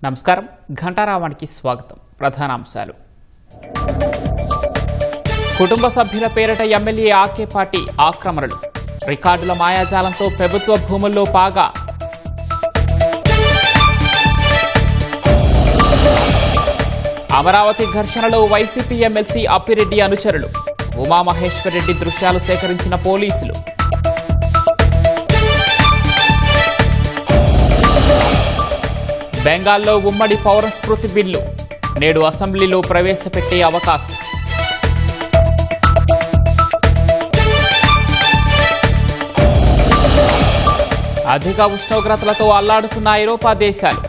నమస్కారం. ఘంటారావానికి స్వాగతం. ప్రధానాంశాలు. కుటుంబ సభ్యుల పేరిట ఎమ్మెల్యే ఆకేపాటి ఆక్రమణలు, రికార్డుల మాయాజాలంతో ప్రభుత్వ భూముల్లో పాగా. అమరావతి ఘర్షణలో వైసీపీ ఎమ్మెల్సీ అప్పిరెడ్డి అనుచరులు, ఉమామహేశ్వరరెడ్డి దృశ్యాలు సేకరించిన పోలీసులు. బెంగాల్లో ఉమ్మడి పౌరస్మృతి బిల్లు నేడు అసెంబ్లీలో ప్రవేశపెట్టే అవకాశం. అధిక ఉష్ణోగ్రతలతో అల్లాడుతున్న ఐరోపా దేశాలు,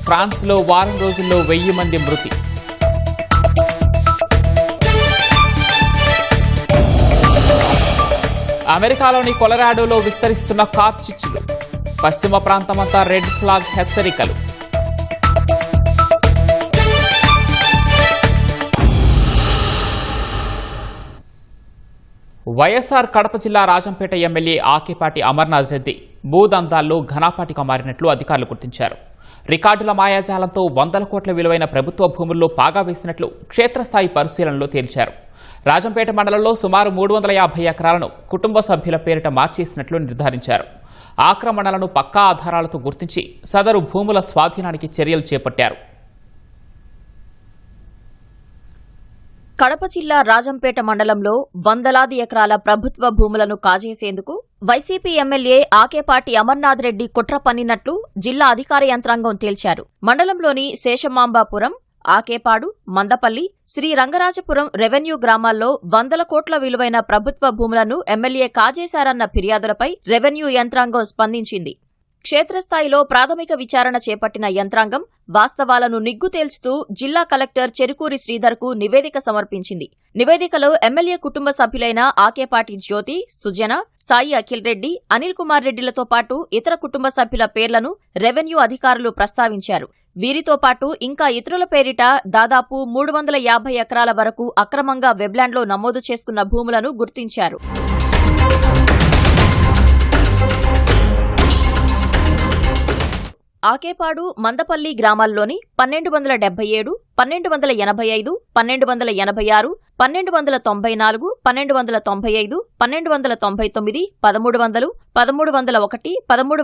ఫ్రాన్స్లో వారం రోజుల్లో 1000 మంది మృతి. అమెరికాలోని కొలరాడోలో విస్తరిస్తున్న కార్చిచ్చులు, పశ్చిమ ప్రాంతమంతా రెడ్ ఫ్లాగ్ హెచ్చరికలు. వైఎస్ఆర్ కడప జిల్లా రాజంపేట ఎమ్మెల్యే ఆకేపాటి అమర్నాథ్ రెడ్డి భూదందాల్లో ఘనాపాటిగా మారినట్లు అధికారులు గుర్తించారు. రికార్డుల మాయాజాలంతో 100 కోట్ల విలువైన ప్రభుత్వ భూముల్లో పాగా వేసినట్లు క్షేత్రస్థాయి పరిశీలనలో తేల్చారు. రాజంపేట మండలంలో సుమారు 350 ఎకరాలను కుటుంబ సభ్యుల పేరిట మార్చేసినట్లు నిర్ధారించారు. ఆక్రమణలను పక్కా ఆధారాలతో గుర్తించి సదరు భూముల స్వాధీనానికి చర్యలు చేపట్టారు. కడప జిల్లా రాజంపేట మండలంలో వందలాది ఎకరాల ప్రభుత్వ భూములను కాజేసేందుకు వైసీపీ ఎమ్మెల్యే ఆకేపాటి అమర్నాథ్ రెడ్డి కుట్ర పన్నినట్లు జిల్లా అధికార యంత్రాంగం తేల్చారు. మండలంలోని శేషమాంబాపురం, ఆకేపాడు, మందపల్లి, శ్రీరంగరాజపురం రెవెన్యూ గ్రామాల్లో 100 కోట్ల విలువైన ప్రభుత్వ భూములను ఎమ్మెల్యే కాజేశారన్న ఫిర్యాదులపై రెవెన్యూ యంత్రాంగం స్పందించింది. క్షేత్రస్థాయిలో ప్రాథమిక విచారణ చేపట్టిన యంత్రాంగం వాస్తవాలను నిగ్గు తేల్చుతూ జిల్లా కలెక్టర్ చెరుకూరి శ్రీధర్కు నివేదిక సమర్పించింది. నివేదికలో ఎమ్మెల్యే కుటుంబ సభ్యులైన ఆకేపాటి జ్యోతి, సుజన, సాయి అఖిల్ రెడ్డి, అనిల్ కుమార్ రెడ్డిలతో పాటు ఇతర కుటుంబ సభ్యుల పేర్లను రెవెన్యూ అధికారులు ప్రస్తావించారు. వీరితో పాటు ఇంకా ఇతరుల పేరిట దాదాపు 350 ఎకరాల వరకు అక్రమంగా వెబ్లాండ్లో నమోదు చేసుకున్న భూములను గుర్తించారు. ఆకేపాడు, మందపల్లి గ్రామాల్లోని 1277, 1285, 1286, 1294, 1295, 1299, 1300, 1301,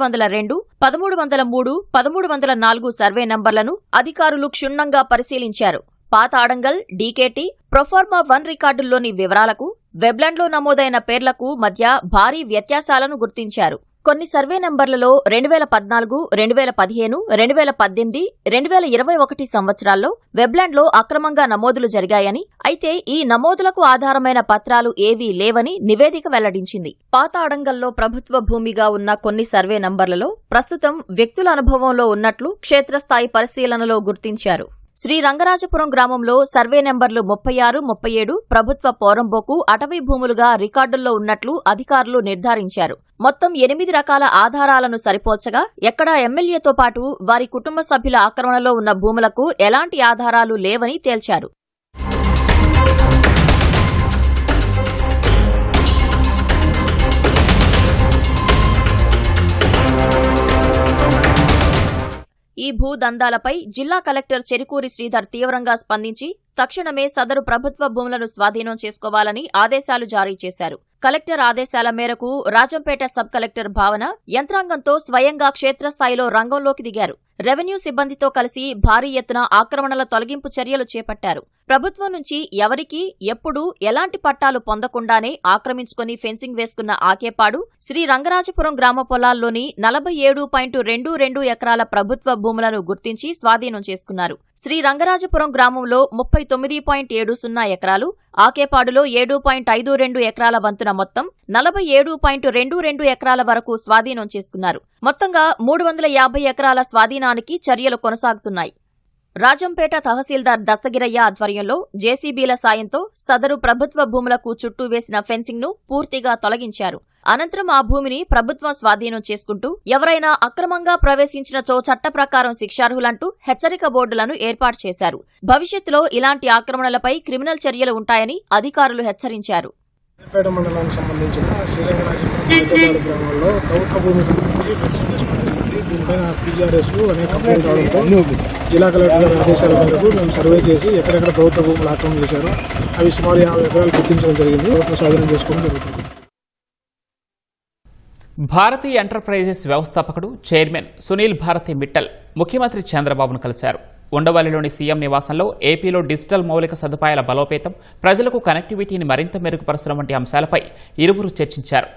1302, 1303, 1304 సర్వే నంబర్లను అధికారులు క్షుణ్ణంగా పరిశీలించారు. పాత ఆడంగల్, డీకేటీ, ప్రొఫార్మా 1 రికార్డుల్లోని వివరాలకు, వెబ్లాండ్లో నమోదైన పేర్లకు మధ్య భారీ వ్యత్యాసాలను గుర్తించారు. కొన్ని సర్వే నంబర్లలో 2014, 2015, 2018, 2021 సంవత్సరాల్లో వెబ్లాండ్లో అక్రమంగా నమోదులు జరిగాయని, అయితే ఈ నమోదులకు ఆధారమైన పత్రాలు ఏవీ లేవని నివేదిక వెల్లడించింది. పాత ఆడంగల్లో ప్రభుత్వ భూమిగా ఉన్న కొన్ని సర్వే నంబర్లలో ప్రస్తుతం వ్యక్తుల అనుభవంలో ఉన్నట్లు క్షేత్రస్థాయి పరిశీలనలో గుర్తించారు. శ్రీరంగరాజపురం గ్రామంలో సర్వే నెంబర్లు 36, 37 ప్రభుత్వ పోరంబోకు అటవీ భూములుగా రికార్డుల్లో ఉన్నట్లు అధికారులు నిర్ధారించారు. మొత్తం 8 రకాల ఆధారాలను సరిపోల్చగా ఎక్కడా ఎమ్మెల్యేతో పాటు వారి కుటుంబ సభ్యుల ఆక్రమణలో ఉన్న భూములకు ఎలాంటి ఆధారాలు లేవని తేల్చారు. ఈ భూదందాలపై జిల్లా కలెక్టర్ చెరుకూరి శ్రీధర్ తీవ్రంగా స్పందించి తక్షణమే సదరు ప్రభుత్వ భూములను స్వాధీనం చేసుకోవాలని ఆదేశాలు జారీ చేశారు. కలెక్టర్ ఆదేశాల మేరకు రాజంపేట సబ్ కలెక్టర్ భావన యంత్రాంగంతో స్వయంగా క్షేత్రస్థాయిలో రంగంలోకి దిగారు. రెవెన్యూ సిబ్బందితో కలిసి భారీ ఎత్తున ఆక్రమణల తొలగింపు చర్యలు చేపట్టారు. ప్రభుత్వం నుంచి ఎవరికీ ఎప్పుడు ఎలాంటి పట్టాలు పొందకుండానే ఆక్రమించుకుని ఫెన్సింగ్ వేసుకున్న ఆకేపాడు, శ్రీరంగరాజపురం గ్రామ పొలాల్లోని 47.22 ఎకరాల ప్రభుత్వ భూములను గుర్తించి స్వాధీనం చేసుకున్నారు. శ్రీరంగరాజపురం గ్రామంలో 39.70 ఎకరాలు, ఆకేపాడులో 7.52 ఎకరాల వంతున మొత్తం 47.22 ఎకరాల వరకు స్వాధీనం చేసుకున్నారు. మొత్తంగా 350 ఎకరాల స్వాధీనానికి చర్యలు కొనసాగుతున్నాయి. రాజంపేట తహసీల్దార్ దస్తగిరయ్య ఆధ్వర్యంలో జేసీబీల సాయంతో సదరు ప్రభుత్వ భూములకు చుట్టూ వేసిన ఫెన్సింగ్ ను పూర్తిగా తొలగించారు. అనంతరం ఆ భూమిని ప్రభుత్వం స్వాధీనం చేసుకుంటూ ఎవరైనా అక్రమంగా ప్రవేశించినచో చట్ట ప్రకారం శిక్షార్హులంటూ హెచ్చరిక బోర్డులను ఏర్పాటు చేశారు. భవిష్యత్తులో ఇలాంటి ఆక్రమణలపై క్రిమినల్ చర్యలు ఉంటాయని అధికారులు హెచ్చరించారు. పేట మండలానికి సంబంధించిన శ్రీరంగరాజపురం గ్రామంలో ప్రభుత్వ భూమికి సంబంధించి ఫెన్సింగ్ చేసుకోవడం జరిగింది. దీనిపైన పీజీఆర్ఎస్లు అనేక కంప్లైంట్ రావడంతో జిల్లా కలెక్టర్ గారి ఆదేశాల మేరకు మేము సర్వే చేసి ఎక్కడెక్కడ ప్రభుత్వ భూములు ఆక్రమణ చేశారో అవి సుమారు 50 ఎకరాలు గుర్తించడం జరిగింది. ప్రభుత్వం స్వాధీనం చేసుకోవడం జరుగుతుంది. భారతీయ ఎంటర్ప్రైజెస్ వ్యవస్థాపకుడు చైర్మన్ సునీల్ భారతి మిట్టల్ ముఖ్యమంత్రి చంద్రబాబును కలిశారు. ఉండవల్లిలోని సీఎం నివాసంలో ఏపీలో డిజిటల్ మౌలిక సదుపాయాల బలోపేతం, ప్రజలకు కనెక్టివిటీని మరింత మెరుగుపరచడం వంటి అంశాలపై ఇరువురు చర్చించారు.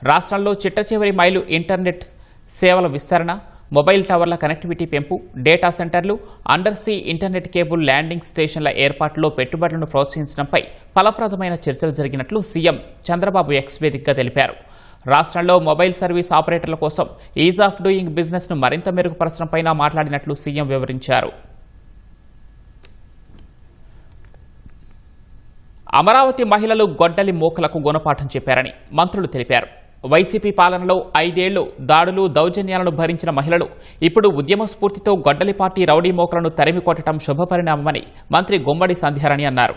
రాష్ట్రంలో చిట్టచివరి మైలు ఇంటర్నెట్ సేవల విస్తరణ, మొబైల్ టవర్ల కనెక్టివిటీ పెంపు, డేటా సెంటర్లు, అండర్సీ ఇంటర్నెట్ కేబుల్ ల్యాండింగ్ స్టేషన్ల ఏర్పాటులో పెట్టుబడులను ప్రోత్సహించడంపై ఫలప్రదమైన చర్చలు జరిగినట్లు సీఎం చంద్రబాబు ఎక్స్ వేదికగా తెలిపారు. రాష్ట్రంలో మొబైల్ సర్వీస్ ఆపరేటర్ల కోసం ఈజ్ ఆఫ్ డూయింగ్ బిజినెస్ ను మరింత మెరుగుపరచడంపై మాట్లాడినట్లు సీఎం వివరించారు. అమరావతి మహిళలు గొడ్డలి మోకలకు గుణపాఠం చెప్పారని మంత్రులు తెలిపారు. వైసీపీ పాలనలో 5 ఏళ్లు దాడులు, దౌర్జన్యాలను భరించిన మహిళలు ఇప్పుడు ఉద్యమ స్ఫూర్తితో గొడ్డలి పార్టీ రౌడీ మోకలను తరిమికొట్టడం శుభపరిణామమని మంత్రి గుమ్మడి సంధ్యారాణి అన్నారు.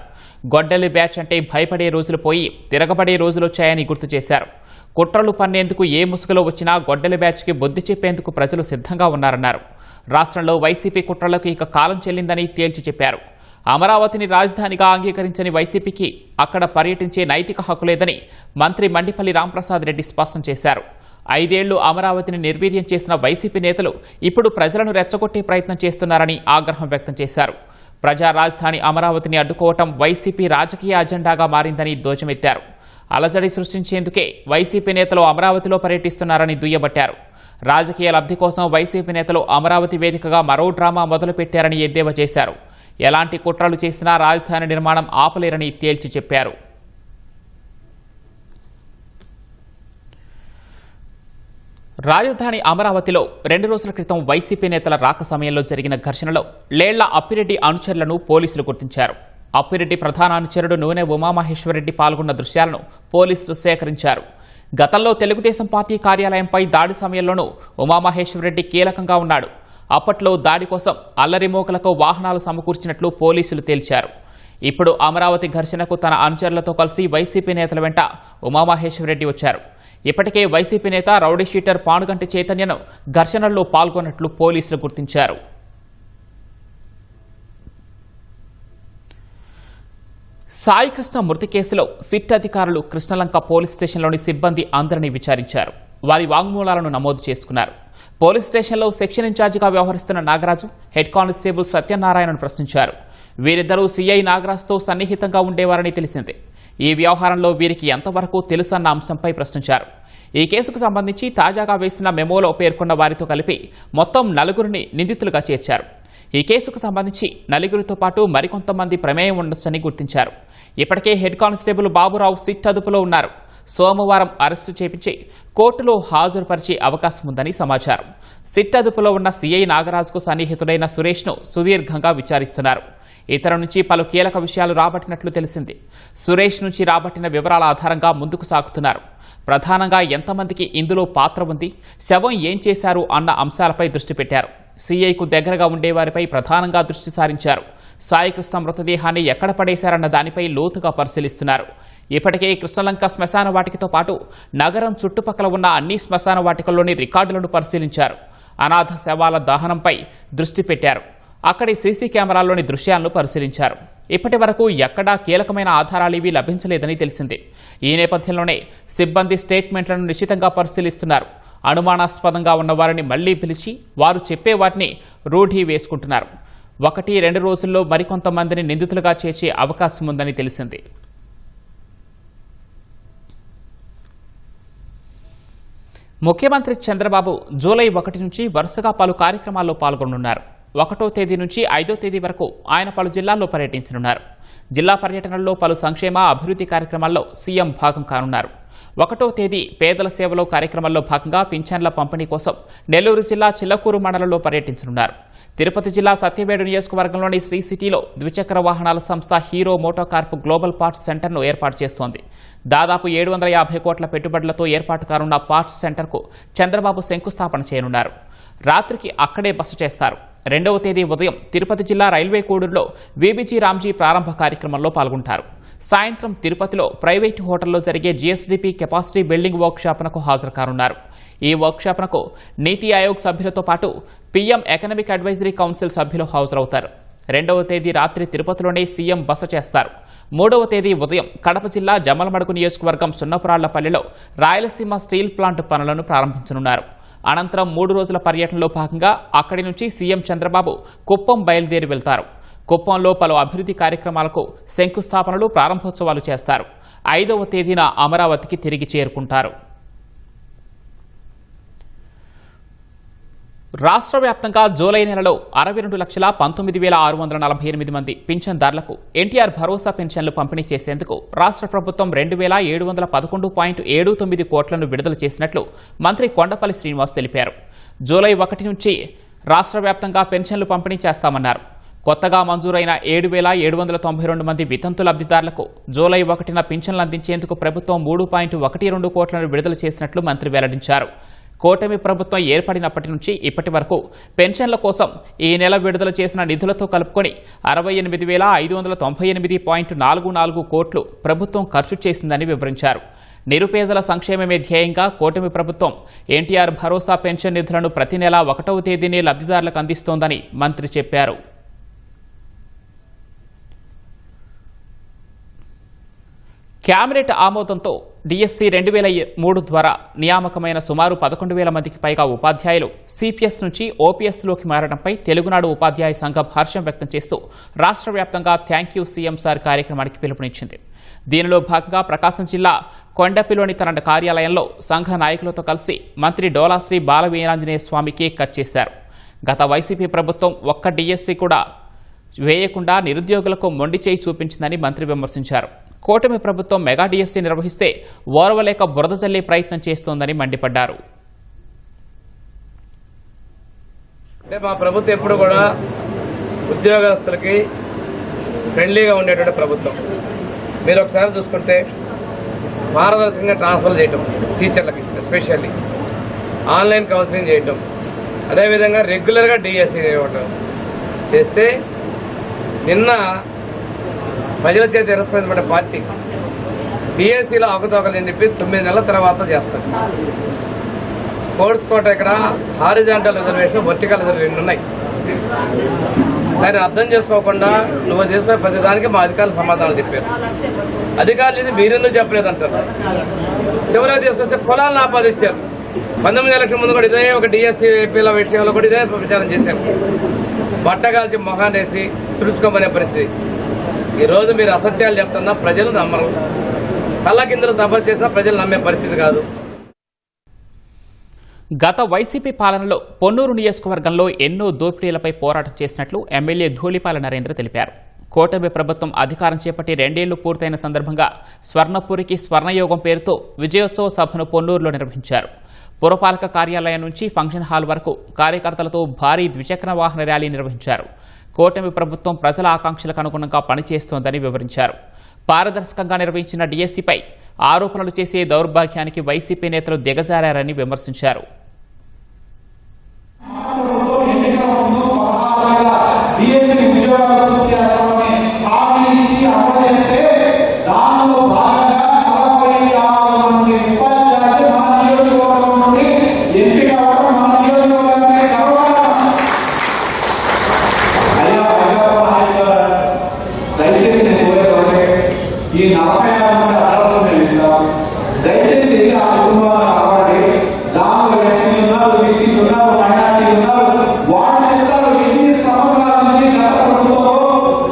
గొడ్డలి బ్యాచ్ అంటే భయపడే రోజులు పోయి తిరగబడే రోజులొచ్చాయని గుర్తు చేశారు. కుట్రలు పన్నేందుకు ఏ ముసుగులో వచ్చినా గొడ్డలి బ్యాచ్కి బుద్ధి చెప్పేందుకు ప్రజలు సిద్ధంగా ఉన్నారన్నారు. రాష్ట్రంలో వైసీపీ కుట్రలకు ఇక కాలం చెల్లిందని తేల్చి చెప్పారు. అమరావతిని రాజధానిగా అంగీకరించని వైసీపీకి అక్కడ పర్యటించే నైతిక హక్కు లేదని మంత్రి మండిపల్లి రాంప్రసాద్ రెడ్డి స్పష్టం చేశారు. 5 ఏళ్లు అమరావతిని నిర్వీర్యం చేసిన వైసీపీ నేతలు ఇప్పుడు ప్రజలను రెచ్చగొట్టే ప్రయత్నం చేస్తున్నారని ఆగ్రహం వ్యక్తం చేశారు. ప్రజా రాజధాని అమరావతిని అడ్డుకోవటం వైసీపీ రాజకీయ అజెండాగా మారిందని ధ్వజమెత్తారు. అలజడి సృష్టించేందుకే వైసీపీ నేతలు అమరావతిలో పర్యటిస్తున్నారని దుయ్యబట్టారు. రాజకీయ లబ్ధి కోసం వైసీపీ నేతలు అమరావతి వేదికగా మరో డ్రామా మొదలుపెట్టారని ఎద్దేవా చేశారు. ఎలాంటి కుట్రలు చేసినా రాజధాని నిర్మాణం ఆపలేరని తేల్చి చెప్పారు. రాజధాని అమరావతిలో 2 రోజుల క్రితం వైసీపీ నేతల రాక సమయంలో జరిగిన ఘర్షణలో లేళ్ల అప్పిరెడ్డి అనుచరులను పోలీసులు గుర్తించారు. అప్పిరెడ్డి ప్రధాన అనుచరుడు నూనె ఉమామహేశ్వరరెడ్డి పాల్గొన్న దృశ్యాలను పోలీసులు సేకరించారు. గతంలో తెలుగుదేశం పార్టీ కార్యాలయంపై దాడి సమయంలోనూ ఉమామహేశ్వరరెడ్డి కీలకంగా ఉన్నాడు. అప్పట్లో దాడి కోసం అల్లరిమోకలకు వాహనాలు సమకూర్చినట్లు పోలీసులు తేల్చారు. ఇప్పుడు అమరావతి ఘర్షణకు తన అనుచరులతో కలిసి వైసీపీ నేతల వెంట ఉమామహేశ్వరరెడ్డి వచ్చారు. ఇప్పటికే వైసీపీ నేత రౌడీ షీటర్ పానుగంటి చైతన్యను ఘర్షణల్లో పాల్గొన్నట్లు పోలీసులు గుర్తించారు. సాయి కృష్ణ మృతి కేసులో సిట్ అధికారులు కృష్ణలంక పోలీస్ స్టేషన్లోని సిబ్బంది అందరినీ విచారించారు. వారి వాంగ్మూలాలను నమోదు చేసుకున్నారు. పోలీస్ స్టేషన్లో సెక్షన్ ఇన్ఛార్జిగా వ్యవహరిస్తున్న నాగరాజు, హెడ్ కానిస్టేబుల్ సత్యనారాయణను ప్రశ్నించారు. వీరిద్దరూ సీఐ నాగరాజ్తో సన్నిహితంగా ఉండేవారని తెలిసింది. ఈ వ్యవహారంలో వీరికి ఎంతవరకు తెలుసన్న అంశంపై ప్రశ్నించారు. ఈ కేసుకు సంబంధించి తాజాగా వేసిన మెమోలో పేర్కొన్న వారితో కలిపి మొత్తం 4 నిందితులుగా చేర్చారు. ఈ కేసుకు సంబంధించి 4 పాటు మరికొంతమంది ప్రమేయం ఉండొచ్చని గుర్తించారు. ఇప్పటికే హెడ్ కానిస్టేబుల్ బాబురావు సిట్ అదుపులో ఉన్నారు. సోమవారం అరెస్టు చేపించి కోర్టులో హాజరుపరిచే అవకాశం ఉందని సమాచారం. సిట్ అదుపులో ఉన్న సీఐ నాగరాజుకు సన్నిహితుడైన సురేష్ను సుదీర్ఘంగా విచారిస్తున్నారు. ఇతర నుంచి పలు కీలక విషయాలు రాబట్టినట్లు తెలిసింది. సురేష్ నుంచి రాబట్టిన వివరాల ఆధారంగా ముందుకు సాగుతున్నారు. ప్రధానంగా ఎంతమందికి ఇందులో పాత్ర ఉంది, శవం ఏం చేశారు అన్న అంశాలపై దృష్టి పెట్టారు. సీఐకు దగ్గరగా ఉండేవారిపై ప్రధానంగా దృష్టి సారించారు. సాయికృష్ణ మృతదేహాన్ని ఎక్కడ పడేశారన్న దానిపై లోతుగా పరిశీలిస్తున్నారు. ఇప్పటికే కృష్ణలంక శ్మశాన వాటికతో పాటు నగరం చుట్టుపక్కల ఉన్న అన్ని శ్మశాన వాటికల్లోని రికార్డులను పరిశీలించారు. అనాథ శవాల దహనంపై దృష్టి పెట్టారు. అక్కడి సీసీ కెమెరాల్లోని దృశ్యాలను పరిశీలించారు. ఇప్పటి వరకు ఎక్కడా కీలకమైన ఆధారాలేవీ లభించలేదని తెలిసింది. ఈ నేపథ్యంలోనే సిబ్బంది స్టేట్మెంట్లను నిశితంగా పరిశీలిస్తున్నారు. అనుమానాస్పదంగా ఉన్న వారిని మళ్లీ పిలిచి వారు చెప్పే వాటిని రూఢీ వేసుకుంటున్నారు. 1-2 రోజుల్లో మరికొంతమందిని నిందితులుగా చేర్చే అవకాశం ఉందని తెలిసింది. ముఖ్యమంత్రి చంద్రబాబు జూలై 1 నుంచి వరుసగా పలు కార్యక్రమాల్లో పాల్గొనున్నారు. 1వ తేదీ నుంచి 5వ తేదీ వరకు ఆయన పలు జిల్లాల్లో పర్యటించనున్నారు. జిల్లా పర్యటనలో పలు సంక్షేమ అభివృద్ధి కార్యక్రమాల్లో సీఎం భాగం కానున్నారు. 1వ తేదీ పేదల సేవలో కార్యక్రమంలో భాగంగా పింఛన్ల పంపిణీ కోసం నెల్లూరు జిల్లా చిల్లకూరు మండలంలో పర్యటించనున్నారు. తిరుపతి జిల్లా సత్యవేడు నియోజకవర్గంలోని శ్రీ సిటీలో ద్విచక్ర వాహనాల సంస్థ హీరో మోటోకార్ప్ గ్లోబల్ పార్ట్స్ సెంటర్ను ఏర్పాటు చేస్తోంది. దాదాపు 750 కోట్ల పెట్టుబడులతో ఏర్పాటు కానున్న పార్ట్స్ సెంటర్కు చంద్రబాబు శంకుస్థాపన చేయనున్నారు. రాత్రికి అక్కడే బస చేస్తారు. 2వ తేదీ ఉదయం తిరుపతి జిల్లా రైల్వే కోడూరులో వీబీజీ రామ్జీ ప్రారంభ కార్యక్రమంలో పాల్గొంటారు. సాయంత్రం తిరుపతిలో ప్రైవేటు హోటల్లో జరిగే జీఎస్డీపీ కెపాసిటీ బిల్డింగ్ వర్క్షాప్నకు హాజరు కానున్నారు. ఈ వర్క్షాప్నకు నీతి ఆయోగ్ సభ్యులతో పాటు పీఎం ఎకనామిక్ అడ్వైజరీ కౌన్సిల్ సభ్యులు హాజరవుతారు. 2వ తేదీ రాత్రి తిరుపతిలోనే సీఎం బస చేస్తారు. 3వ తేదీ ఉదయం కడప జిల్లా జమ్మలమడుగు నియోజకవర్గం సున్నపురాళ్లపల్లిలో రాయలసీమ స్టీల్ ప్లాంట్ పనులను ప్రారంభించనున్నారు. అనంతరం 3 రోజుల పర్యటనలో భాగంగా అక్కడి నుంచి సీఎం చంద్రబాబు కుప్పం బయలుదేరి వెళ్తారు. కుప్పంలో పలు అభివృద్ధి కార్యక్రమాలకు శంకుస్థాపనలు, ప్రారంభోత్సవాలు చేస్తారు. 5వ తేదీన అమరావతికి తిరిగి చేరుకుంటారు. రాష్ట్ర వ్యాప్తంగా జూలై నెలలో 62,19,648 మంది పింఛన్దారులకు ఎన్టీఆర్ భరోసా పెన్షన్లు పంపిణీ చేసేందుకు రాష్ట్ర ప్రభుత్వం 2,711.79 కోట్లను విడుదల చేసినట్లు మంత్రి కొండపల్లి శ్రీనివాస్ తెలిపారు. జూలై 1 నుంచి రాష్ట్ర వ్యాప్తంగా పెన్షన్లు పంపిణీ చేస్తామన్నారు. కొత్తగా మంజూరైన 7,792 మంది వితంతు లబ్ధిదారులకు జూలై 1న పింఛన్లు అందించేందుకు ప్రభుత్వం 3.12 కోట్లను విడుదల చేసినట్లు మంత్రి వెల్లడించారు. కూటమి ప్రభుత్వం ఏర్పడినప్పటి నుంచి ఇప్పటి వరకు పెన్షన్ల కోసం ఈ నెల విడుదల చేసిన నిధులతో కలుపుకొని 68,598.44 కోట్లు ప్రభుత్వం ఖర్చు చేసిందని వివరించారు. నిరుపేదల సంక్షేమమే ధ్యేయంగా కూటమి ప్రభుత్వం ఎన్టీఆర్ భరోసా పెన్షన్ నిధులను ప్రతి నెల 1వ తేదీనే లబ్ధిదారులకు అందిస్తోందని మంత్రి చెప్పారు. కేబినెట్ ఆమోదంతో డిఎస్సి 2003 ద్వారా నియామకమైన సుమారు 11,000 మందికి పైగా ఉపాధ్యాయులు సిపిఎస్ నుంచి ఓపీఎస్లోకి మారడంపై తెలుగునాడు ఉపాధ్యాయ సంఘం హర్షం వ్యక్తం చేస్తూ రాష్ట్ర వ్యాప్తంగా థ్యాంక్ యూ సీఎం సార్ కార్యక్రమానికి పిలుపునిచ్చింది. దీనిలో భాగంగా ప్రకాశం జిల్లా కొండపిలోని తన కార్యాలయంలో సంఘ నాయకులతో కలిసి మంత్రి డోలాశ్రీ బాలవీరాంజనేయ స్వామి కేక్ కట్ చేశారు. గత వైసీపీ ప్రభుత్వం ఒక్క డిఎస్సి కూడా వేయకుండా నిరుద్యోగులకు మొండి చేయి చూపించిందని మంత్రి విమర్శించారు. కూటమి ప్రభుత్వం మెగా డిఎస్సీ నిర్వహిస్తే ఓర్వలేక బురద జల్లే ప్రయత్నం చేస్తోందని మండిపడ్డారు. మా ప్రభుత్వం ఎప్పుడు కూడా ఉద్యోగస్తులకి ఫ్రెండ్లీగా ఉండేటువంటి ప్రభుత్వం. మీరు ఒకసారి చూసుకుంటే పారదర్శకంగా ట్రాన్స్ఫర్ చేయటం, టీచర్లకి ఎస్పెషల్లీ ఆన్లైన్ కౌన్సిలింగ్ చేయటం, అదేవిధంగా రెగ్యులర్గా డిఎస్సీ ఇవ్వటం చేస్తే నిన్న ప్రజల చేత తిరస్కరించబడ్డ పార్టీ డిఎస్సీలో అవకతవకలు అని చెప్పి 9 నెలల తర్వాత చేస్తారు. స్పోర్ట్స్ కోట ఇక్కడ హారిజాంటల్ రిజర్వేషన్, వర్టికల్ రిజర్వేషన్ ఉన్నాయి. దాన్ని అర్థం చేసుకోకుండా నువ్వు చేసిన ప్రతిదానికి మా అధికారులు సమాధానం చెప్పారు. అధికారులు ఇది మీరెందుకు చెప్పలేదంటారు. చివరిగా తీసుకొస్తే కులాలను ఆపాదించారు. 19 ఎలక్షన్ ముందు కూడా ఇదే ఒక డిఎస్సీ ఏపీల విషయంలో కూడా ఇదే ప్రచారం చేశారు. బట్టగాల్చి మొహానేసి తుడుచుకోమనే పరిస్థితి. ఈ రోజు మీరు అసత్యాలు చెప్తున్నా ప్రజలు నమ్మరు. కళ్ళ కిందలు సభ చేసినా ప్రజలు నమ్మే పరిస్థితి కాదు. గత వైసీపీ పాలనలో పొన్నూరు నియోజకవర్గంలో ఎన్నో దోపిడీలపై పోరాటం చేసినట్లు ఎమ్మెల్యే ధూళిపాల నరేంద్ర తెలిపారు. కూటమి ప్రభుత్వం అధికారం చేపట్టి 2 ఏళ్లు పూర్తయిన సందర్భంగా స్వర్ణపురికి స్వర్ణయోగం పేరుతో విజయోత్సవ సభను పొన్నూరులో నిర్వహించారు. పురపాలక కార్యాలయం నుంచి ఫంక్షన్ హాల్ వరకు కార్యకర్తలతో భారీ ద్విచక్ర వాహన ర్యాలీ నిర్వహించారు. కూటమి ప్రభుత్వం ప్రజల ఆకాంక్షలకు అనుగుణంగా పనిచేస్తోందని వివరించారు. పారదర్శకంగా నిర్వహించిన డిఎస్సీపై ఆరోపణలు చేసే దౌర్భాగ్యానికి వైసీపీ నేతలు దిగజారారని విమర్శించారు. ఈ 46 మంది అదర్శనం ఇస్తాం. దయచేసి ఆ కుటుంబాలను కాపాడి దానిలో ఎస్సీ ఉన్నారు, బీసీ ఉన్నారు, మైనార్టీ ఉన్నారు. వాళ్ళు చెప్తారు ఎన్ని సంవత్సరాల నుంచి గత ప్రభుత్వంలో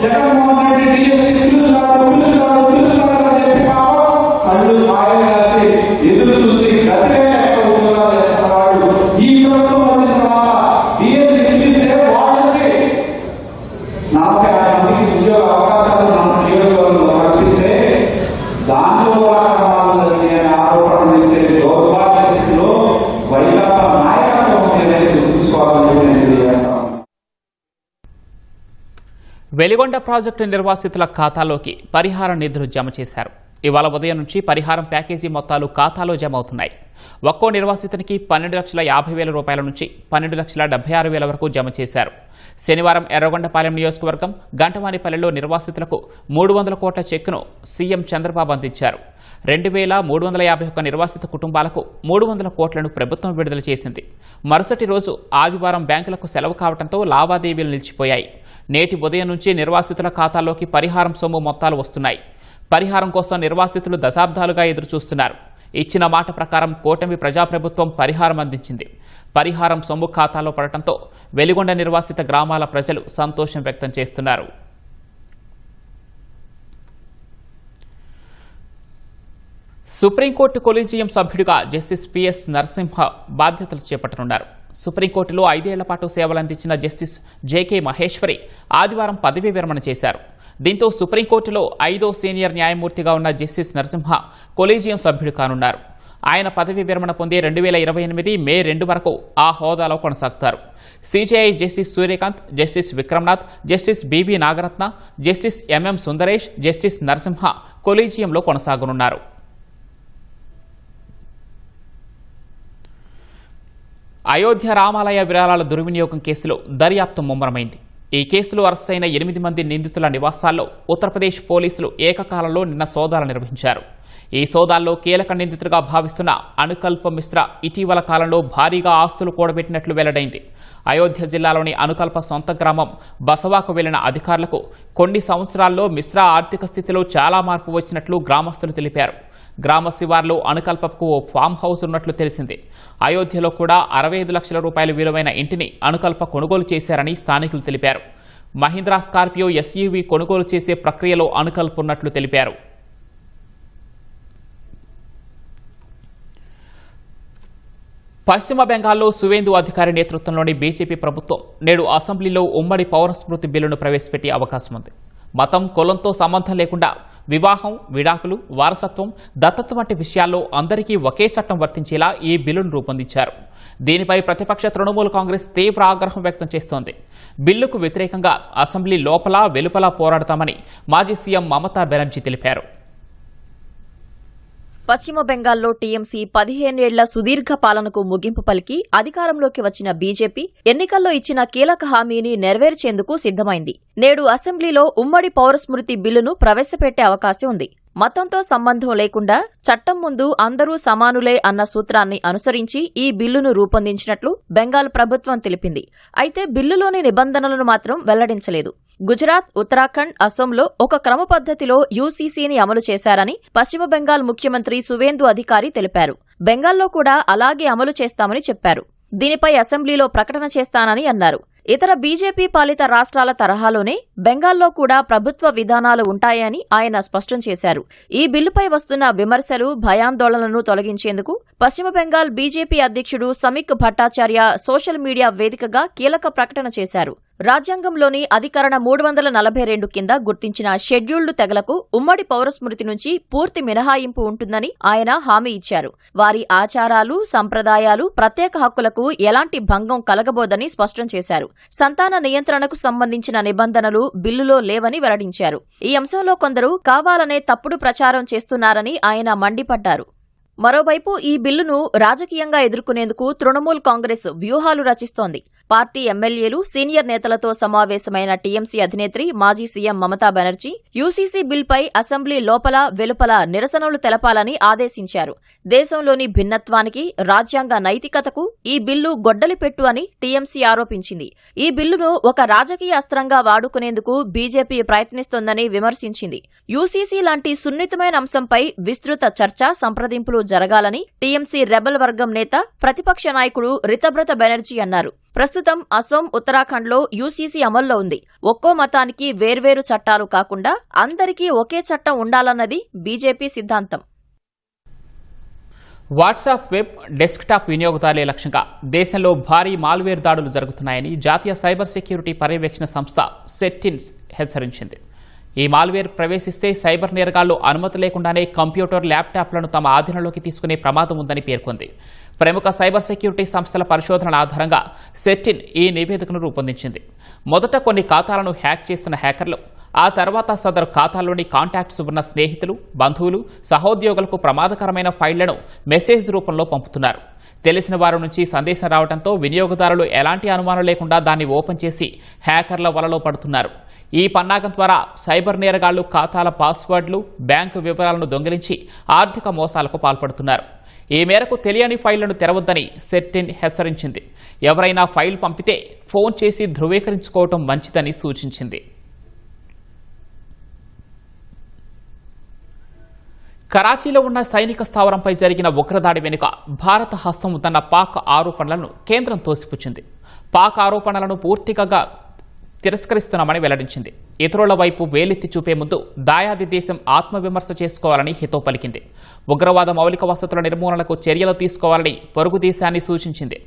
జగన్మోహన్ రెడ్డి డిఎస్సీ పిలుస్తున్నాడు అని చెప్పి కళ్ళు మాయలు కాసి ఎదురు చూసి గతిలేక ఉద్యోగాలు చేస్తున్నవాడు. ఈ ప్రభుత్వం వచ్చిన తర్వాత డిఎస్సీ పిలిస్తే వాళ్ళకి 46 మందికి ఉద్యోగ అవకాశాలు మన నియోజకవర్గంలో కల్పిస్తే దాంట్లో ఆరోపణ చేసే దౌర్భాగ్య స్థితిలో వైకాపా నాయకత్వం గుర్తుంచుకోవాలని నేను తెలియజేస్తాను. వెలిగొండ ప్రాజెక్టు నిర్వాసితుల ఖాతాలోకి పరిహార నిధులు జమ చేశారు. ఇవాళ ఉదయం నుంచి పరిహారం ప్యాకేజీ మొత్తాలు ఖాతాలో జమ అవుతున్నాయి. ఒక్కో నిర్వాసితునికి 12,50,000 రూపాయల నుంచి 12,76,000 వరకు జమ చేశారు. శనివారం ఎర్రగొండపాలెం నియోజకవర్గం గంటవానిపల్లెలో నిర్వాసితులకు 300 కోట్ల చెక్కును సీఎం చంద్రబాబు అందించారు. 2,351 నిర్వాసిత కుటుంబాలకు 300 కోట్లను ప్రభుత్వం విడుదల చేసింది. మరుసటి రోజు ఆదివారం బ్యాంకులకు సెలవు కావడంతో లావాదేవీలు నిలిచిపోయాయి. నేటి ఉదయం నుంచి నిర్వాసితుల ఖాతాల్లోకి పరిహారం సొమ్ము మొత్తాలు వస్తున్నాయి. పరిహారం కోసం నిర్వాసితులు దశాబ్దాలుగా ఎదురుచూస్తున్నారు. ఇచ్చిన మాట ప్రకారం కూటమి ప్రజాప్రభుత్వం పరిహారం అందించింది. పరిహారం సొమ్ము ఖాతాలో పడటంతో వెలిగొండ నిర్వాసిత గ్రామాల ప్రజలు సంతోషం వ్యక్తం చేస్తున్నారు. సుప్రీంకోర్టు కొలీజియం సభ్యుడిగా జస్టిస్ పిఎస్ నరసింహ బాధ్యతలు చేపట్టనున్నారు. సుప్రీంకోర్టులో 5 ఏళ్ల పాటు సేవలందించిన జస్టిస్ జేకే మహేశ్వరి ఆదివారం పదవీ విరమణ చేశారు. దీంతో సుప్రీంకోర్టులో 5వ సీనియర్ న్యాయమూర్తిగా ఉన్న జస్టిస్ నరసింహ కొలీజియం సభ్యుడు కానున్నారు. ఆయన పదవీ విరమణ పొంది 2028 మే 2 వరకు ఆ హోదాలో కొనసాగుతారు. CJI Justice Surya Kant, Justice Vikram Nath, Justice BB Nagarathna, Justice MM Sundaresh, Justice Narasimha కొలీజియంలో కొనసాగనున్నారు. అయోధ్య రామాలయ విరాళాల దుర్వినియోగం కేసులో దర్యాప్తు ముమ్మరమైంది. ఈ కేసులో అరెస్టైన 8 మంది నిందితుల నివాసాల్లో ఉత్తరప్రదేశ్ పోలీసులు ఏకకాలంలో నిన్న సోదాలు నిర్వహించారు. ఈ సోదాల్లో కీలక నిందితుడిగా భావిస్తున్న అనుకల్ప మిశ్రా ఇటీవల కాలంలో భారీగా ఆస్తులు కూడబెట్టినట్లు వెల్లడైంది. అయోధ్య జిల్లాలోని అనుకల్ప సొంత గ్రామం బసవాకు వెళ్లిన అధికారులకు కొన్ని సంవత్సరాల్లో మిశ్రా ఆర్థిక స్థితిలో చాలా మార్పు వచ్చినట్లు గ్రామస్తులు తెలిపారు. గ్రామ శివార్లో అనుకల్పకు ఓ ఫామ్ హౌస్ ఉన్నట్లు తెలిసింది. అయోధ్యలో కూడా 65 లక్షల రూపాయల విలువైన ఇంటిని అనుకల్ప కొనుగోలు చేశారని స్థానికులు తెలిపారు. మహీంద్రా స్కార్పియో ఎస్యూవీ కొనుగోలు చేసే ప్రక్రియలో అనుకల్ప ఉన్నట్లు తెలిపారు. పశ్చిమ బెంగాల్లో సువేందు అధికారి నేతృత్వంలోని బీజేపీ ప్రభుత్వం నేడు అసెంబ్లీలో ఉమ్మడి పౌరస్మృతి బిల్లును ప్రవేశపెట్టే అవకాశం ఉంది. మతం, కులంతో సంబంధం లేకుండా వివాహం, విడాకులు, వారసత్వం, దత్తత్వం వంటి విషయాల్లో అందరికీ ఒకే చట్టం వర్తించేలా ఈ బిల్లును రూపొందించారు. దీనిపై ప్రతిపక్ష తృణమూల్ కాంగ్రెస్ తీవ్ర ఆగ్రహం వ్యక్తం చేస్తోంది. బిల్లుకు వ్యతిరేకంగా అసెంబ్లీ లోపల వెలుపల పోరాడతామని మాజీ సీఎం మమతా బెనర్జీ తెలిపారు. పశ్చిమ బెంగాల్లో టీఎంసీ 15 ఏళ్ల సుదీర్ఘ పాలనకు ముగింపు పలికి అధికారంలోకి వచ్చిన బీజేపీ ఎన్నికల్లో ఇచ్చిన కీలక హామీని నెరవేర్చేందుకు సిద్ధమైంది. నేడు అసెంబ్లీలో ఉమ్మడి పౌరస్మృతి బిల్లును ప్రవేశపెట్టే అవకాశం ఉంది. మతంతో సంబంధం లేకుండా చట్టం ముందు అందరూ సమానులే అన్న సూత్రాన్ని అనుసరించి ఈ బిల్లును రూపొందించినట్లు బెంగాల్ ప్రభుత్వం తెలిపింది. అయితే బిల్లులోని నిబంధనలను మాత్రం వెల్లడించలేదు. గుజరాత్, ఉత్తరాఖండ్, అసోంలో ఒక క్రమ పద్ధతిలో యూసీసీని అమలు చేశారని పశ్చిమ బెంగాల్ ముఖ్యమంత్రి సువేందు అధికారి తెలిపారు. బెంగాల్లో కూడా అలాగే అమలు చేస్తామని చెప్పారు. దీనిపై అసెంబ్లీలో ప్రకటన చేస్తానని అన్నారు. ఇతర బీజేపీ పాలిత రాష్ట్రాల తరహాలోనే బెంగాల్లో కూడా ప్రభుత్వ విధానాలు ఉంటాయని ఆయన స్పష్టం చేశారు. ఈ బిల్లుపై వస్తున్న విమర్శలు, భయాందోళనలను తొలగించేందుకు పశ్చిమ బెంగాల్ బీజేపీ అధ్యక్షుడు సమీక్ భట్టాచార్య సోషల్ మీడియా వేదికగా కీలక ప్రకటన చేశారు. రాజ్యాంగంలోని అధికరణ 342 కింద గుర్తించిన షెడ్యూల్డ్ తెగలకు ఉమ్మడి పౌరస్మృతి నుంచి పూర్తి మినహాయింపు ఉంటుందని ఆయన హామీ ఇచ్చారు. వారి ఆచారాలు, సంప్రదాయాలు, ప్రత్యేక హక్కులకు ఎలాంటి భంగం కలగబోదని స్పష్టం చేశారు. సంతాన నియంత్రణకు సంబంధించిన నిబంధనలు బిల్లులో లేవని వెల్లడించారు. ఈ అంశంలో కొందరు కావాలనే తప్పుడు ప్రచారం చేస్తున్నారని ఆయన మండిపడ్డారు. మరోవైపు ఈ బిల్లును రాజకీయంగా ఎదుర్కొనేందుకు తృణమూల్ కాంగ్రెస్ వ్యూహాలు రచిస్తోంది. పార్టీ ఎమ్మెల్యేలు, సీనియర్ నేతలతో సమావేశమైన టీఎంసీ అధినేత్రి మాజీ సీఎం మమతా బెనర్జీ యూసీసీ బిల్పై అసెంబ్లీ లోపల వెలుపల నిరసనలు తెలపాలని ఆదేశించారు. దేశంలోని భిన్నత్వానికి, రాజ్యాంగ నైతికతకు ఈ బిల్లు గొడ్డలిపెట్టు అని టీఎంసీ ఆరోపించింది. ఈ బిల్లును ఒక రాజకీయ అస్త్రంగా వాడుకునేందుకు బీజేపీ ప్రయత్నిస్తోందని విమర్శించింది. యూసీసీ లాంటి సున్నితమైన అంశంపై విస్తృత చర్చ, సంప్రదింపులు జరగాలని టీఎంసీ రెబల్ వర్గం నేత, ప్రతిపక్ష నాయకుడు రితబ్రత బెనర్జీ అన్నారు. ప్రస్తుతం అసోం, ఉత్తరాఖండ్లో యూసీసీ అమల్లో ఉంది. ఒక్కో మతానికి వేర్వేరు చట్టాలు కాకుండా అందరికీ ఒకే చట్టం ఉండాలన్నది బీజేపీ సిద్ధాంతం. వాట్సాప్ వెబ్, డెస్క్టాప్ వినియోగదారులే లక్ష్యంగా దేశంలో భారీ మాల్వేర్ దాడులు జరుగుతున్నాయని జాతీయ సైబర్ సెక్యూరిటీ పర్యవేక్షణ సంస్థ సెట్టిన్స్ హెచ్చరించింది. ఈ మాల్వేర్ ప్రవేశిస్తే సైబర్ నేరగాళ్లు అనుమతి లేకుండానే కంప్యూటర్, ల్యాప్టాప్లను తమ ఆధీనంలోకి తీసుకునే ప్రమాదం ఉందని పేర్కొంది. ప్రముఖ సైబర్ సెక్యూరిటీ సంస్థల పరిశోధనల ఆధారంగా సెట్టిన్ ఈ నివేదికను రూపొందించింది. మొదట కొన్ని ఖాతాలను హ్యాక్ చేస్తున్న హ్యాకర్లు ఆ తర్వాత సదరు ఖాతాలోని కాంటాక్ట్స్ ఉన్న స్నేహితులు, బంధువులు, సహోద్యోగులకు ప్రమాదకరమైన ఫైళ్లను మెసేజ్ రూపంలో పంపుతున్నారు. తెలిసిన వారి నుంచి సందేశం రావడంతో వినియోగదారులు ఎలాంటి అనుమానం లేకుండా దాన్ని ఓపెన్ చేసి హ్యాకర్ల వలలో పడుతున్నారు. ఈ పన్నాగం ద్వారా సైబర్ నేరగాళ్లు ఖాతాల పాస్వర్డ్లు, బ్యాంకు వివరాలను దొంగిలించి ఆర్థిక మోసాలకు పాల్పడుతున్నారు. ఈ మేరకు తెలియని ఫైళ్లను తెరవద్దని సెట్టిన్ హెచ్చరించింది. ఎవరైనా ఫైల్ పంపితే ఫోన్ చేసి ధృవీకరించుకోవటం మంచిదని సూచించింది. కరాచీలో ఉన్న సైనిక స్థావరంపై జరిగిన ఉగ్రదాడి వెనుక భారత హస్తం ఉందన్న పాక్ ఆరోపణలను కేంద్రం తోసిపుచ్చింది. పాక్ ఆరోపణలను పూర్తిగా తిరస్కరిస్తున్నామని వెల్లడించింది. ఇతరుల వైపు వేలెత్తి చూపే ముందు దాయాది దేశం ఆత్మవిమర్శ చేసుకోవాలని హితవు పలికింది. ఉగ్రవాద మౌలిక వసతుల నిర్మూలనకు చర్యలు తీసుకోవాలని పొరుగు దేశాన్ని సూచించింది.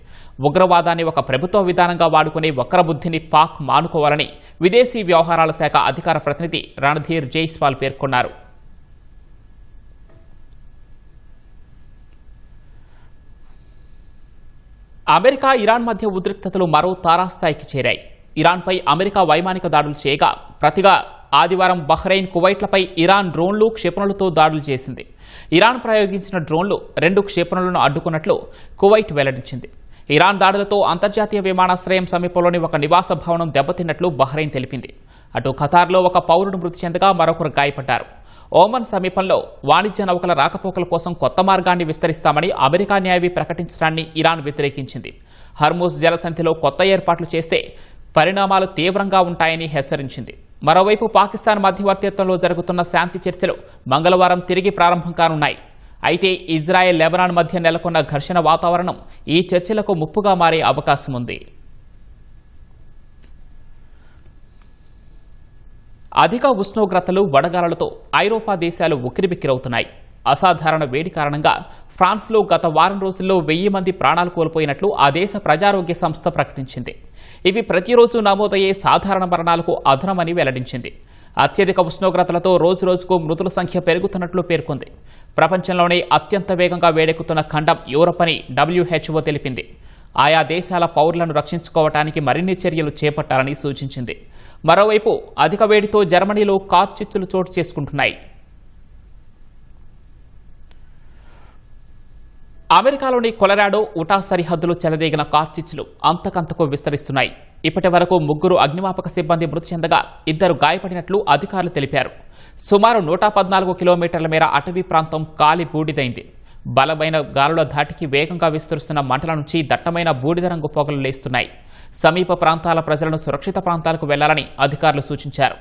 ఉగ్రవాదాన్ని ఒక ప్రభుత్వ విధానంగా వాడుకునే వక్రబుద్ధిని పాక్ మానుకోవాలని విదేశీ వ్యవహారాల శాఖ అధికార ప్రతినిధి రణధీర్ జైస్వాల్ పేర్కొన్నారు. అమెరికా, ఇరాన్ మధ్య ఉద్రిక్తతలు మరో తారాస్థాయికి చేరాయి. ఇరాన్పై అమెరికా వైమానిక దాడులు చేయగా ప్రతిగా ఆదివారం బహ్రెయిన్, కువైట్లపై ఇరాన్ డ్రోన్లు, క్షిపణులతో దాడులు చేసింది. ఇరాన్ ప్రయోగించిన డ్రోన్లు 2 క్షిపణులను అడ్డుకున్నట్లు కువైట్ వెల్లడించింది. ఇరాన్ దాడులతో అంతర్జాతీయ విమానాశ్రయం సమీపంలోని ఒక నివాస భవనం దెబ్బతిన్నట్లు బహ్రెయిన్ తెలిపింది. అటు ఖతార్లో ఒక పౌరుడు మృతి చెందగా మరొకరు గాయపడ్డారు. ఓమన్ సమీపంలో వాణిజ్య నౌకల రాకపోకల కోసం కొత్త మార్గాన్ని విస్తరిస్తామని అమెరికా న్యాయవి ప్రకటించడాన్ని ఇరాన్ వ్యతిరేకించింది. హర్మూజ్ జలసంధిలో కొత్త ఏర్పాట్లు చేస్తే పరిణామాలు తీవ్రంగా ఉంటాయని హెచ్చరించింది. మరోవైపు పాకిస్తాన్ మధ్యవర్తిత్వంలో జరుగుతున్న శాంతి చర్చలు మంగళవారం తిరిగి ప్రారంభం కానున్నాయి. అయితే ఇజ్రాయెల్, లెబనాన్ మధ్య నెలకొన్న ఘర్షణ వాతావరణం ఈ చర్చలకు ముప్పుగా మారే అవకాశం ఉంది. అధిక ఉష్ణోగ్రతలు, వడగాలులతో ఐరోపా దేశాలు ఉక్కిరిబిక్కిరవుతున్నాయి. అసాధారణ వేడి కారణంగా ఫ్రాన్స్లో గత వారం రోజుల్లో 1000 మంది ప్రాణాలు కోల్పోయినట్లు ఆ దేశ ప్రజారోగ్య సంస్థ ప్రకటించింది. ఇవి ప్రతిరోజు నమోదయ్యే సాధారణ మరణాలకు అదనమని వెల్లడించింది. అత్యధిక ఉష్ణోగ్రతలతో రోజురోజుకు మృతుల సంఖ్య పెరుగుతున్నట్లు పేర్కొంది. ప్రపంచంలోనే అత్యంత వేగంగా వేడెక్కుతున్న ఖండం యూరప్ అని WHO తెలిపింది. ఆయా దేశాల పౌరులను రక్షించుకోవటానికి మరిన్ని చర్యలు చేపట్టాలని సూచించింది. మరోవైపు అధిక వేడితో జర్మనీలో కార్చిచ్చులు చోటు చేసుకుంటున్నాయి. అమెరికాలోని కొలరాడో, ఉటా సరిహద్దులు చెలరేగిన కార్చిచ్చులు అంతకంతకు విస్తరిస్తున్నాయి. ఇప్పటి వరకు 3 అగ్నిమాపక సిబ్బంది మృతి చెందగా 2 గాయపడినట్లు అధికారులు తెలిపారు. సుమారు 114 కిలోమీటర్ల మేర అటవీ ప్రాంతం కాలి బూడిదైంది. బలమైన గాలుల ధాటికి వేగంగా విస్తరిస్తున్న మంటల నుంచి దట్టమైన బూడిద రంగు పొగలు లేస్తున్నాయి. సమీప ప్రాంతాల ప్రజలను సురక్షిత ప్రాంతాలకు వెళ్లాలని అధికారులు సూచించారు.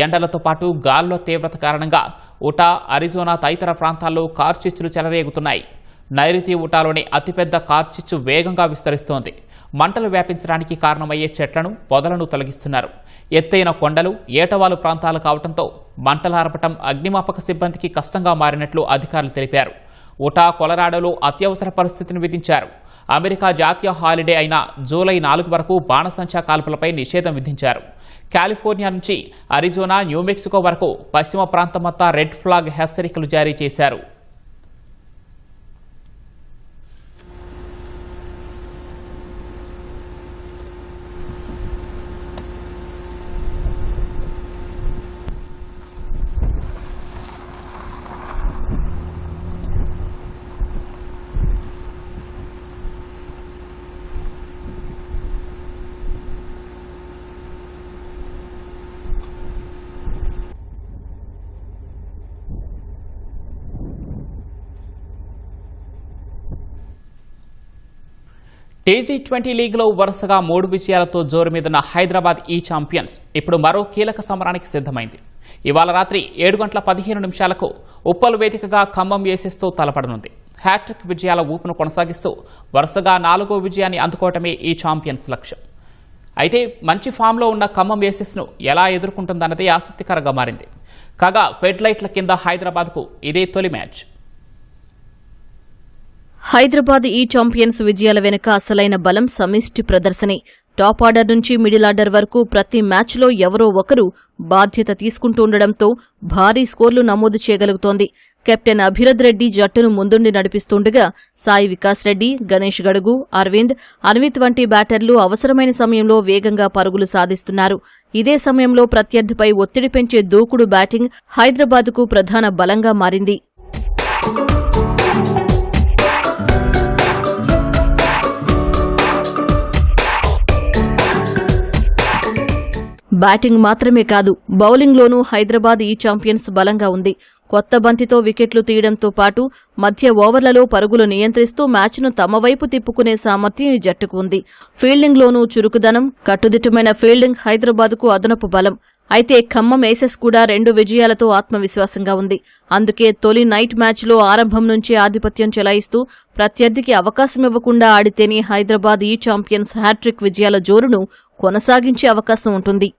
ఎండలతో పాటు గాలుల తీవ్రత కారణంగా ఉటా, అరిజోనా తదితర ప్రాంతాల్లో కార్చిచ్చులు చెలరేగుతున్నాయి. నైరుతి ఉటాలోని అతిపెద్ద కార్చిచ్చు వేగంగా విస్తరిస్తోంది. మంటలు వ్యాపించడానికి కారణమయ్యే చెట్లను, పొదలను తొలగిస్తున్నారు. ఎత్తైన కొండలు, ఏటవాలు ప్రాంతాలు కావడంతో మంటలార్పటం అగ్నిమాపక సిబ్బందికి కష్టంగా మారినట్లు అధికారులు తెలిపారు. ఉటా, కొలరాడోలో అత్యవసర పరిస్థితిని విధించారు. అమెరికా జాతీయ హాలిడే అయిన జూలై 4 వరకు బాణసంచా కాల్పులపై నిషేధం విధించారు. కాలిఫోర్నియా నుంచి అరిజోనా, న్యూమెక్సికో వరకు పశ్చిమ ప్రాంతమంతా రెడ్ ఫ్లాగ్ హెచ్చరికలు జారీ చేశారు. T20 లీగ్లో వరుసగా 3 విజయాలతో జోరు మీదున్న హైదరాబాద్ ఈ ఛాంపియన్స్ ఇప్పుడు మరో కీలక సమరానికి సిద్ధమైంది. ఇవాళ రాత్రి 7:15 ఉప్పల్ వేదికగా ఖమ్మం ఏసెస్తో తలపడనుంది. హ్యాట్రిక్ విజయాల ఊపును కొనసాగిస్తూ వరుసగా 4వ విజయాన్ని అందుకోవటమే ఈ ఛాంపియన్స్ లక్ష్యం. అయితే మంచి ఫామ్లో ఉన్న ఖమ్మం ఏసెస్ను ఎలా ఎదుర్కొంటుందన్నది ఆసక్తికరంగా మారింది. కాగా ఫెడ్ లైట్ల కింద హైదరాబాద్కు ఇదే తొలి మ్యాచ్. హైదరాబాద్ ఈ ఛాంపియన్స్ విజయాల వెనుక అసలైన బలం సమిష్టి ప్రదర్శనే. టాప్ ఆర్డర్ నుంచి మిడిల్ ఆర్డర్ వరకు ప్రతి మ్యాచ్లో ఎవరో ఒకరు బాధ్యత తీసుకుంటుండటంతో భారీ స్కోర్లు నమోదు చేయగలుగుతోంది. కెప్టెన్ అభిరథ్ రెడ్డి జట్టును ముందుండి నడిపిస్తుండగా సాయి వికాస్ రెడ్డి, గణేష్ గడుగు, అరవింద్, అన్విత్ వంటి బ్యాటర్లు అవసరమైన సమయంలో వేగంగా పరుగులు సాధిస్తున్నారు. ఇదే సమయంలో ప్రత్యర్థిపై ఒత్తిడి పెంచే దూకుడు బ్యాటింగ్ హైదరాబాద్కు ప్రధాన బలంగా మారింది. బ్యాటింగ్ మాత్రమే కాదు, బౌలింగ్లోనూ హైదరాబాద్ ఈ ఛాంపియన్స్ బలంగా ఉంది. కొత్త బంతితో వికెట్లు తీయడంతో పాటు మధ్య ఓవర్లలో పరుగులు నియంత్రిస్తూ మ్యాచ్ను తమ వైపు తిప్పుకునే సామర్థ్యం ఈ జట్టుకు ఉంది. ఫీల్డింగ్లోనూ చురుకుదనం, కట్టుదిట్టమైన ఫీల్డింగ్ హైదరాబాద్కు అదనపు బలం. అయితే ఖమ్మం ఏసెస్ కూడా 2 విజయాలతో ఆత్మవిశ్వాసంగా ఉంది. అందుకే తొలి నైట్ మ్యాచ్లో ఆరంభం నుంచే ఆధిపత్యం చెలాయిస్తూ ప్రత్యర్థికి అవకాశమివ్వకుండా ఆడితేనే హైదరాబాద్ ఈ ఛాంపియన్స్ హ్యాట్రిక్ విజయాల జోరును కొనసాగించే అవకాశం ఉంటుంది.